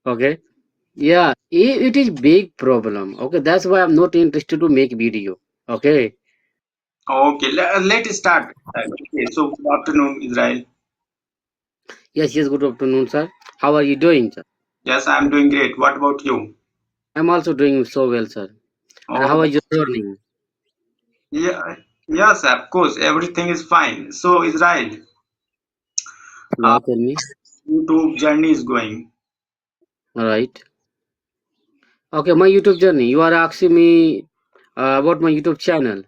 Okay. Yeah, it is big problem. Okay, that's why I'm not interested to make video. Okay. Okay, let's start. Okay, so good afternoon, Israel. Yes, yes, good afternoon, sir. How are you doing, sir? Yes, I'm doing great. What about you? I'm also doing so well, sir. And how Oh, are you learning? yeah, yes, of course, everything is fine. So, Israel, uh, Yeah, tell me. YouTube journey is going. All right. Okay, my YouTube journey. You are asking me about my YouTube channel.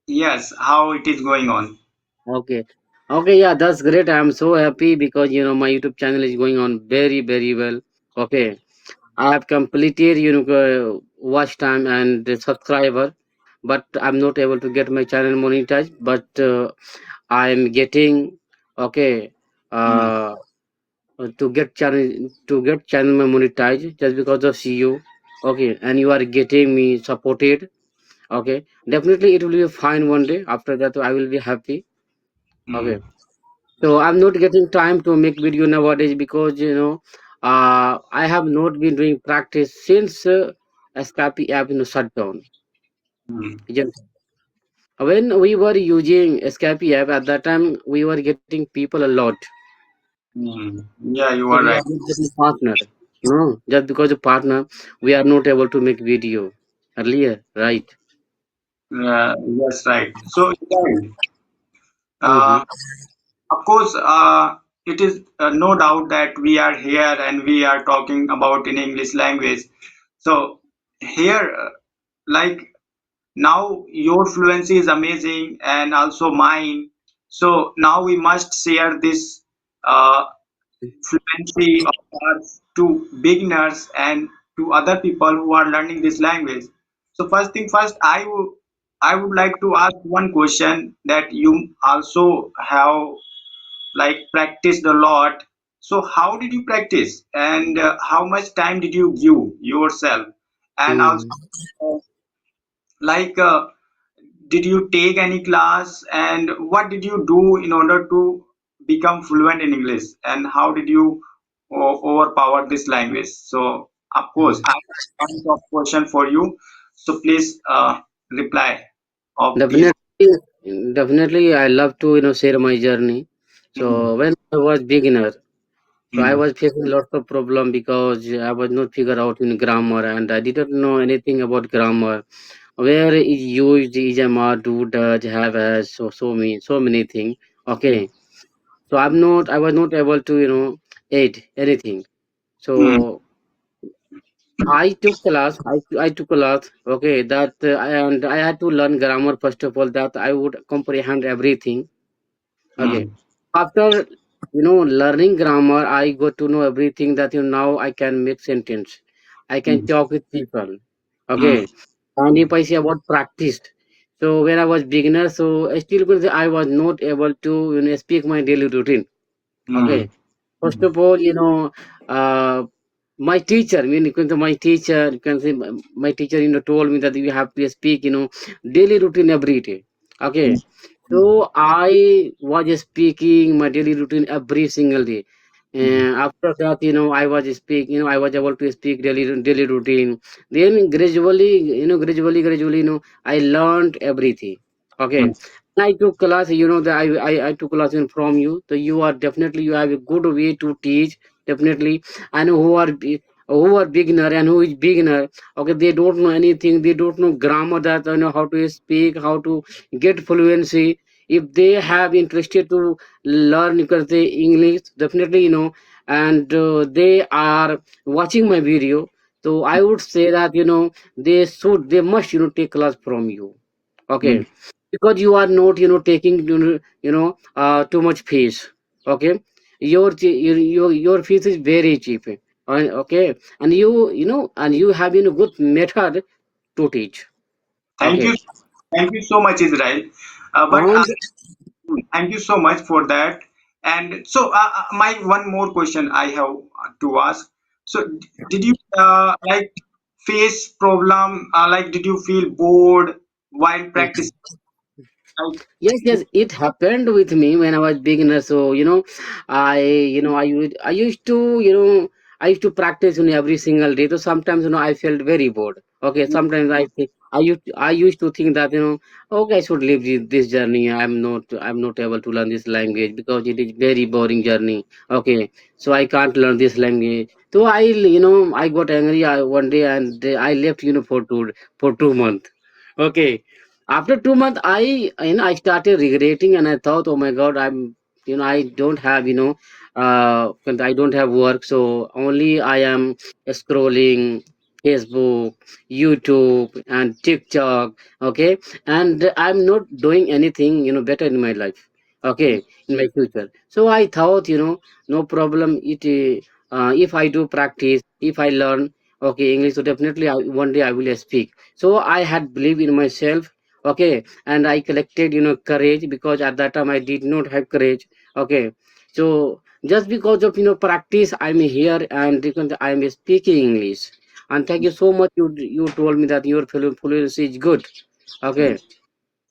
Yes, how it is going on. Okay. Okay, yeah, that's great. I'm so happy because my YouTube channel is going on very, very well. Okay. I have completed watch time and the subscriber, but I'm not able to get my channel monetized. But I'm getting okay Hmm. uh to get channel monetized just because of you. Okay, and you are getting me supported. Okay, definitely it will be fine one day. After that, I will be happy. Hmm. Okay. So I'm not getting time to make video nowadays because I have not been doing practice since Escape app shut down. Hmm. Isn't it? When we were using Escape app at that time, we were getting people a lot. Hmm. Yeah, you So are we right. are not getting partner. No, just because of partner, we are not able to make video earlier, right? Yes, right. So, Israel, Mm-hmm. uh, of course, it is no doubt that we are here and we are talking about in English language. So, here, like now your fluency is amazing and also mine, so now we must share this uh, fluency of ours to beginners and to other people who are learning this language. So first thing first, I would like to ask one question that you also have like practiced a lot. So how did you practice and how much time did you give yourself, and also Mm-hmm. like did you take any class and what did you do in order to become fluent in English, and how did you overpower this language? So of course I have a bunch of question for you, so please reply of these. Definitely, definitely, I love to share my journey. Hmm. So when I was beginner, so I Hmm. was facing lots of problem because I was not figure out in grammar and I didn't know anything about grammar. Where is used is am, do, does, have, has, so many things. Okay, so I was not able to aid anything. Hmm. So I took class. Okay, that and I had to learn grammar first of all that I would comprehend everything. Okay. Hmm. After learning grammar, I got to know everything that now I can make sentence. I can Hmm. talk with people. Hmm. Okay. And if I say about practiced, so when I was beginner, so I still could say I was not able to speak my daily routine. Hmm. Okay. First of all, uh, my teacher, I mean, you can say my teacher, you can say my teacher, told me that you have to speak, daily routine every day. Hmm. Okay. So I was speaking my daily routine every single day. Hmm. And after that, I was able to speak daily routine. Then gradually, I learned everything. Hmm. Okay. I took class, that I took class from you. So you are definitely you have a good way to teach. Definitely, I know who are beginner and who is beginner. Okay, they don't know anything. They don't know grammar. That how to speak, how to get fluency. If they have interested to learn, you can say English. Definitely, and they are watching my video. So I would say that they must take class from you. Hmm. Okay, because you are not taking too much fees. Okay, your fees is very cheap. Okay, and and you have good method to teach. Thank you. Okay, Thank you so much, Israel. But and thank you so much for that. And so, my one more question I have to ask. So, did you like face problem? Like, did you feel bored while practicing? Like, yes, yes, it happened with me when I was beginner. So I used to I used to practice every single day. So sometimes I felt very bored. Okay, sometimes I used to think that okay, I should leave this journey. I'm not able to learn this language because it is very boring journey. Okay, so I can't learn this language. So I got angry one day, and I left for 2 months. Okay, after 2 months, I started regretting, and I thought, oh my God, I don't have I don't have work, so only I am scrolling Facebook, YouTube, and TikTok. Okay, and I'm not doing anything better in my life. Okay, in my future. So I thought, no problem. If I do practice, if I learn okay English, so definitely one day I will speak. So I had believe in myself. Okay, and I collected courage, because at that time I did not have courage. Okay, so just because of practice, I'm here, and because I'm speaking English. And thank you so much, you told me that your fluency is good. Okay,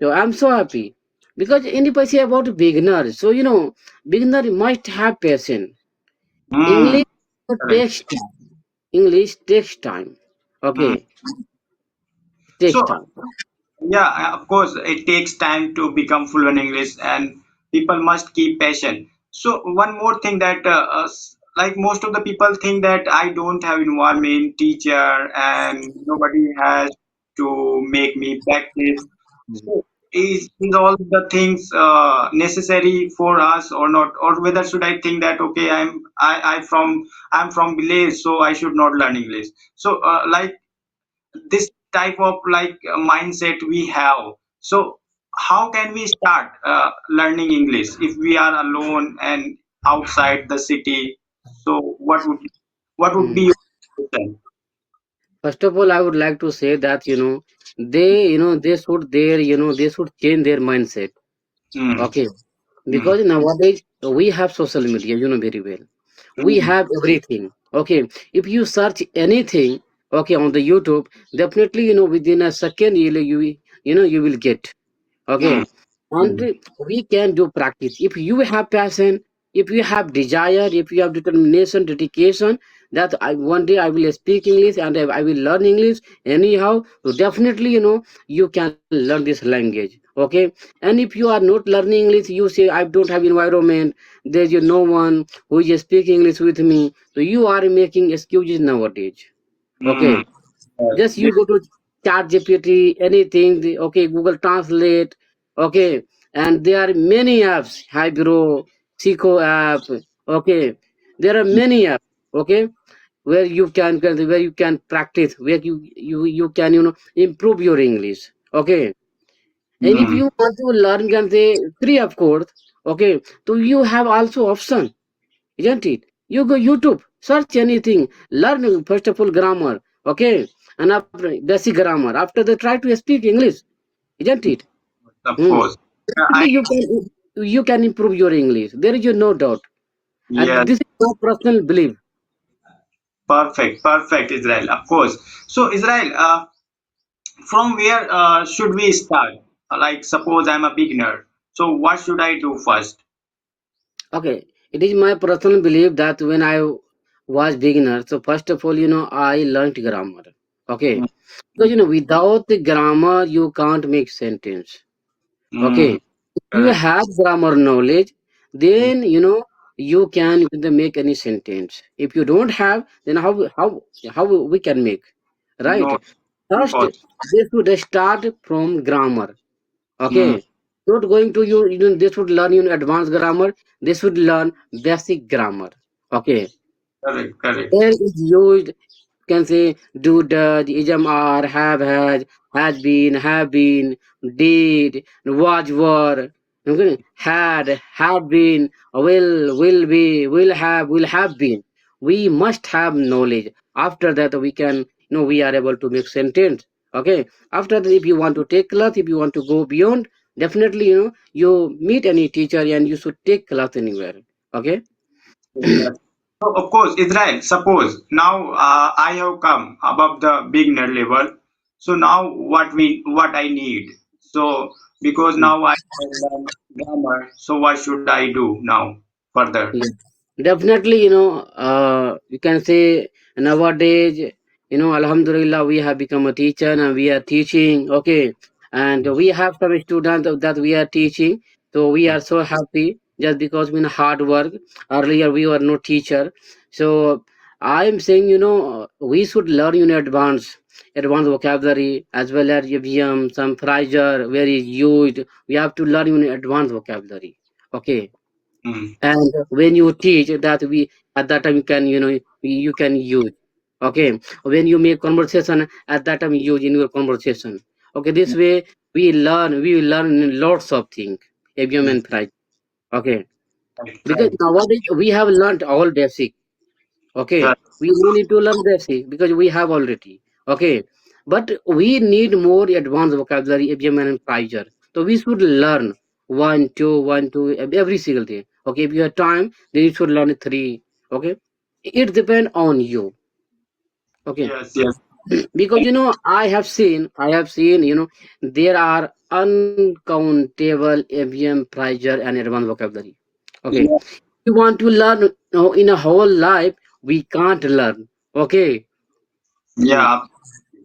so I'm so happy, because anybody say about beginner, so beginner must have patience. Mm, English correct. takes time. English takes time. Mm. Okay, takes So time. yeah, of course, it takes time to become fluent English, and people must keep patient. So one more thing that, like most of the people think that I don't have environment, teacher, and nobody has to make me practice. So is all the things necessary for us or not, or whether should I think that okay, I'm from village, so I should not learn English. So like this type of like mindset we have. So how can we start learning English if we are alone and outside the city? So what would be Mm. your suggestion? First of all, I would like to say that they should change their mindset. Hmm. Okay, Hmm. because nowadays we have social media, very well. We Hmm. have everything. Okay, if you search anything, okay, on the YouTube, definitely within a second you will get. Hmm. Okay, and Hmm. we can do practice if you have passion, if you have desire, if you have determination, dedication, that one day I will speak English, and I will learn English anyhow. So definitely you can learn this language. Okay, and if you are not learning English, you say I don't have environment, there's no one who is speaking English with me, so you are making excuses nowadays. Hmm. Okay, just you go to chat GPT, anything, okay, Google Translate, okay, and there are many apps, Hybro, Seco app, okay, there are many apps, okay, where you can practice, where you can improve your English, okay, and if Hmm. you want to learn, can say free of course, okay, so you have also option, isn't it? You go YouTube, search anything, learn first of all grammar, okay, and after basic grammar. After they try to speak English, isn't it? Of Hmm. course. I Definitely you can improve your English. There is no doubt, and Yes, this is my personal belief. perfect, perfect, Israel. Of course. So Israel, from where should we start? Like suppose I'm a beginner. So what should I do first? Okay, it is my personal belief that when I was beginner, so first of all, I learned grammar. Okay, because without the grammar you can't make sentence. Okay, Mm, if you correct. have grammar knowledge, then you can make any sentence. If you don't have, then how we can make, right? No, of First, course. they should start from grammar. Mm, Okay, not going to they should learn advanced grammar. They should learn basic grammar. Okay, correct, correct. there is used, can say do, does, ism, are, has been, have been, did, was, were, okay, had been, will be, will have been. We must have knowledge. After that, we can, we are able to make sentence. Okay. After that, if you want to take class, if you want to go beyond, definitely, you meet any teacher and you should take class anywhere. Okay. Yes. So of course, Israel, suppose now I have come above the beginner level. So now what I need? So because now I have learned grammar, so what should I do now further? Yeah. Definitely, you can say nowadays, Alhamdulillah, we have become a teacher and we are teaching, okay, and we have some students that we are teaching, so we are so happy just because we hard work. Earlier, we were no teacher, so I am saying, we should learn in advanced vocabulary as well as idiom, some phrases where is used. We have to learn in advanced vocabulary, okay, Mm. and when you teach that we at that time you can you can use, okay, when you make conversation at that time use in your conversation, okay, this way we learn lots of things, avium Yes, and price, okay, right, because right. nowadays we have learned all basic, okay, Yes, we no need to learn basic because we have already, okay, but we need more advanced vocabulary, avium and price, so we should learn one two every single day, okay, if you have time then you should learn three, okay, it depends on you, okay, yes, yes. because I have seen there are uncountable avium prior and advanced vocabulary, okay, Yeah, you want to learn in a whole life we can't learn, okay. Mm. yeah,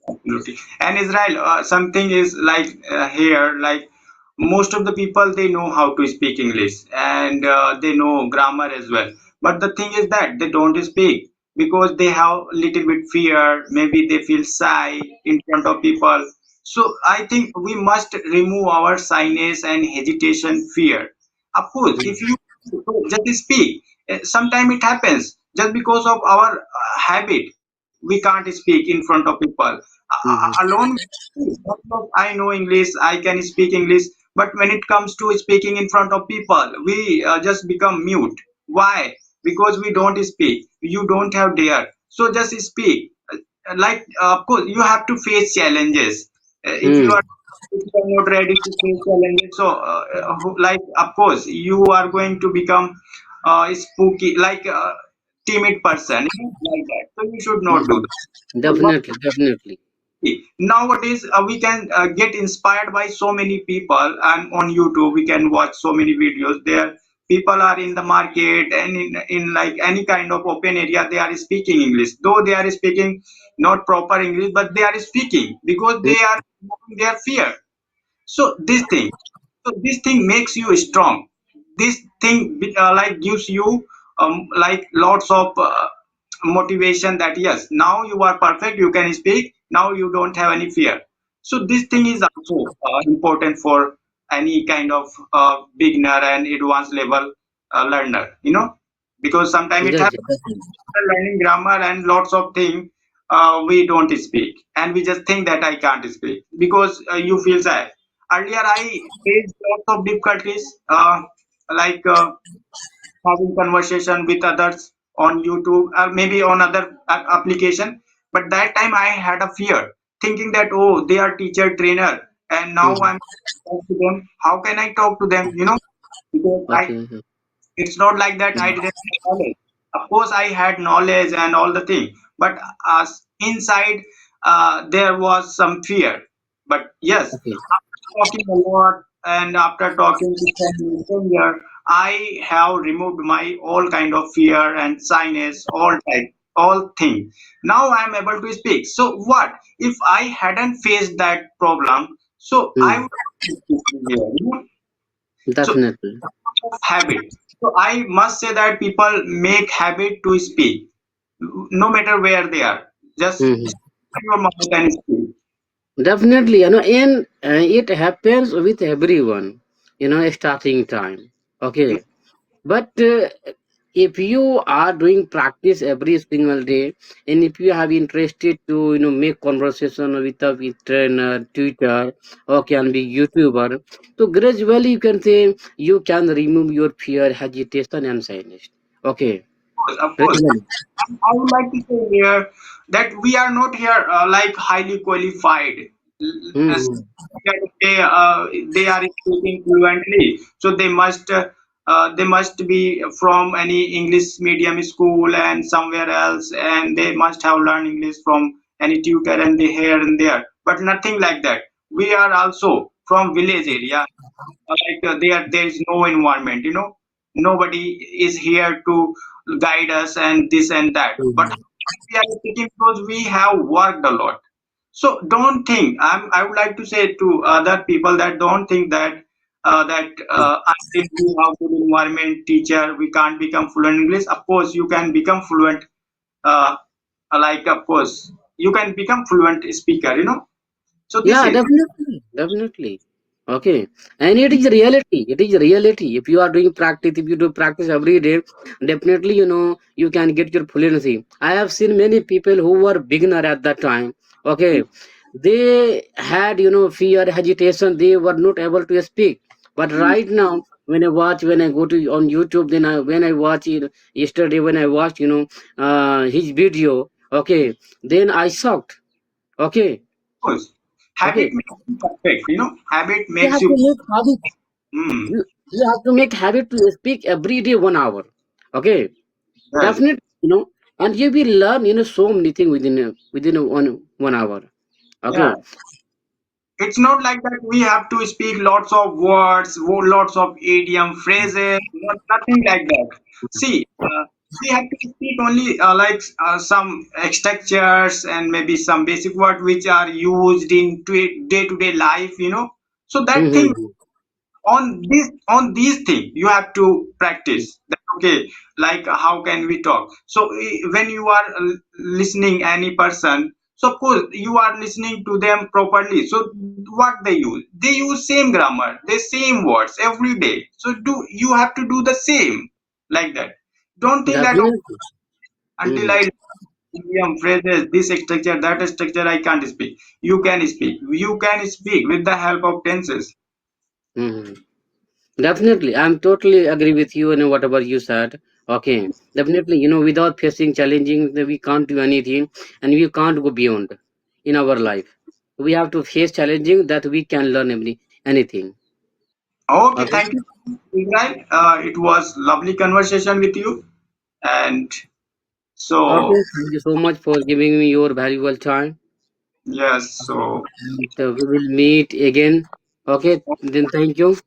absolutely. And Israel, something is like here, like most of the people they know how to speak English and they know grammar as well. But the thing is that they don't speak because they have little bit fear. Maybe they feel shy in front of people. So I think we must remove our shyness and hesitation, fear. Of course, if you just speak, sometimes it happens just because of our habit. We can't speak in front of people. Mhm. Alone, I know English, I can speak English, but when it comes to speaking in front of people, we just become mute. Why? Because we don't speak. You don't have dare. So just speak. Like, of course, you have to face challenges. If you Mm. are not ready to face challenges, so like, of course, you are going to become spooky, like timid person, like that. So you should not do Mhm. that. So what Definitely, definitely. nowadays we can get inspired by so many people, and on YouTube we can watch so many videos there. People are in the market and in like any kind of open area, they are speaking English, though they are speaking not proper English, but they are speaking because Mm. they are moving their fear. So this thing makes you strong. This thing like gives you like lots of motivation that yes, now you are perfect, you can speak, now you don't have any fear. So this thing is also important for any kind of beginner and advanced level learner, because sometimes it Yes, happens yes, definitely. learning grammar and lots of things, we don't speak and we just think that I can't speak because you feel shy. Earlier I faced lots of difficulties, like having conversation with others on YouTube or maybe on other application, but that time I had a fear thinking that, oh, they are teacher trainer and now Mhm. I'm talk to them, how can I talk to them, because I Okay. it's not like that I Mhm. didn't have knowledge. Of course, I had knowledge and all the thing, but inside there was some fear. But yes, Okay. after talking a lot and after talking to some here, I have removed my all kind of fear and shyness, all type, all thing. Now I am able to speak. So what if I hadn't faced that problem? So I Mm. would not be speaking here. So Definitely. of habit. So I must say that people make habit to speak, no matter where they are. Just Mhm. open your mouth and speak. Definitely, and it happens with everyone, starting time. Okay, but if you are doing practice every single day, and if you have interested to, make conversation with trainer, tutor, or can be YouTuber, so gradually you can say you can remove your fear, hesitation, and shyness. Okay, Of course. gradually. I would like to say here that we are not here like highly qualified. As Mm-hmm. that they are speaking fluently, so they must be from any English medium school and somewhere else, and they must have learned English from any tutor and they here and there. But nothing like that. We are also from village area, like there is no environment, nobody is here to guide us and this and that. But Mhm. we are speaking because we have worked a lot. So don't think. I would like to say to other people that don't think that until we have good environment teacher, we can't become fluent in English. Of course, you can become fluent. Uh, like of course, you can become fluent speaker. So this Yeah, is definitely, definitely. Okay, and it is reality. It is reality. If you are doing practice, if you do practice every day, definitely you can get your fluency. I have seen many people who were beginner at that time. Okay, they had fear, hesitation. They were not able to speak. But right now, when I go to on YouTube, then when I watch it yesterday, when I watched his video. Okay, then I shocked. Okay, of course habit okay. makes you perfect. Habit You makes have to you. make habit. Hmm. You have to make habit to speak every day 1 hour. Okay, Yes. definitely. And you will learn so many things within a one hour. Yeah. Okay. It's not like that we have to speak lots of words, lots of idiom phrases, nothing like that. See, we have to speak only some structures and maybe some basic words which are used in day-to-day life. So that thing Mm-hmm. on these things you have to practice that, okay, like how can we talk. So when you are listening any person, so of course you are listening to them properly. So what they use same grammar, the same words every day. So do you have to do the same like that. Don't think that, oh, Definitely. until Mm-hmm. I idiom phrases this structure that structure I can't speak. You can speak with the help of tenses. Mm-hmm. Definitely, I'm totally agree with you and whatever you said. Okay, definitely, without facing challenging, we can't do anything, and we can't go beyond in our life. We have to face challenging that we can learn anything. Okay, Okay. thank you, Israel. It was lovely conversation with you. And Okay. so, Thank you so much for giving me your valuable time. yes, Okay. so And, we will meet again. Okay. Then thank you.